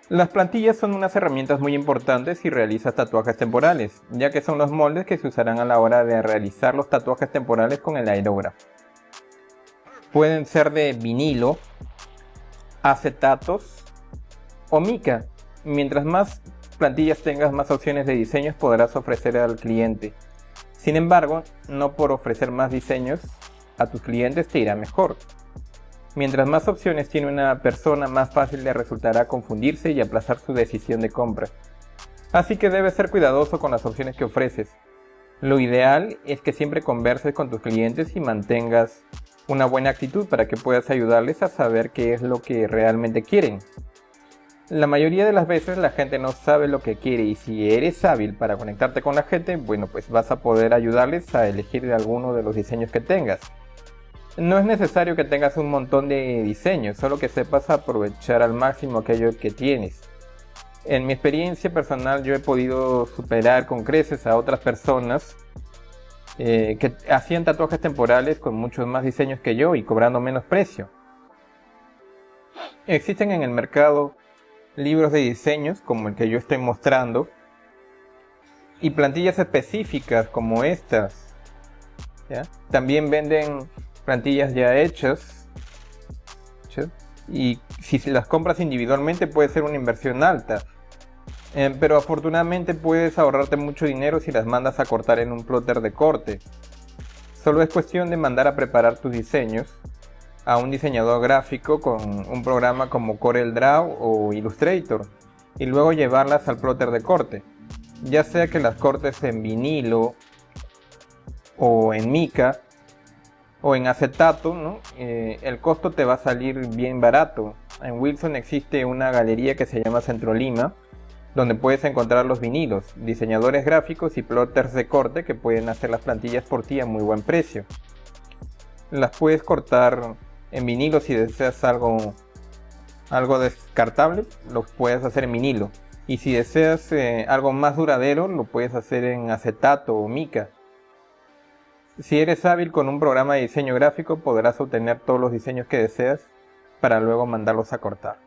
Las plantillas son unas herramientas muy importantes si realizas tatuajes temporales, ya que son los moldes que se usarán a la hora de realizar los tatuajes temporales con el aerógrafo. Pueden ser de vinilo, acetatos o mica. Mientras más plantillas tengas, más opciones de diseños podrás ofrecer al cliente. Sin embargo, no por ofrecer más diseños a tus clientes te irá mejor. Mientras más opciones tiene una persona, más fácil le resultará confundirse y aplazar su decisión de compra. Así que debes ser cuidadoso con las opciones que ofreces. Lo ideal es que siempre converses con tus clientes y mantengas una buena actitud para que puedas ayudarles a saber qué es lo que realmente quieren. La mayoría de las veces la gente no sabe lo que quiere, y si eres hábil para conectarte con la gente, bueno, pues vas a poder ayudarles a elegir alguno de los diseños que tengas. No es necesario que tengas un montón de diseños, solo que sepas aprovechar al máximo aquello que tienes. En mi experiencia personal yo he podido superar con creces a otras personas que hacían tatuajes temporales con muchos más diseños que yo y cobrando menos precio. Existen en el mercado libros de diseños como el que yo estoy mostrando y plantillas específicas como estas, ¿ya? También venden plantillas ya hechas, y si las compras individualmente puede ser una inversión alta, pero afortunadamente puedes ahorrarte mucho dinero si las mandas a cortar en un plotter de corte. Solo es cuestión de mandar a preparar tus diseños a un diseñador gráfico con un programa como CorelDRAW o Illustrator y luego llevarlas al plotter de corte, ya sea que las cortes en vinilo o en mica o en acetato, ¿no? El costo te va a salir bien barato. En Wilson existe una galería que se llama Centro Lima, donde puedes encontrar los vinilos, diseñadores gráficos y plotters de corte que pueden hacer las plantillas por ti a muy buen precio. Las puedes cortar en vinilo si deseas algo descartable, lo puedes hacer en vinilo. Y si deseas algo más duradero, lo puedes hacer en acetato o mica. Si eres hábil con un programa de diseño gráfico, podrás obtener todos los diseños que deseas para luego mandarlos a cortar.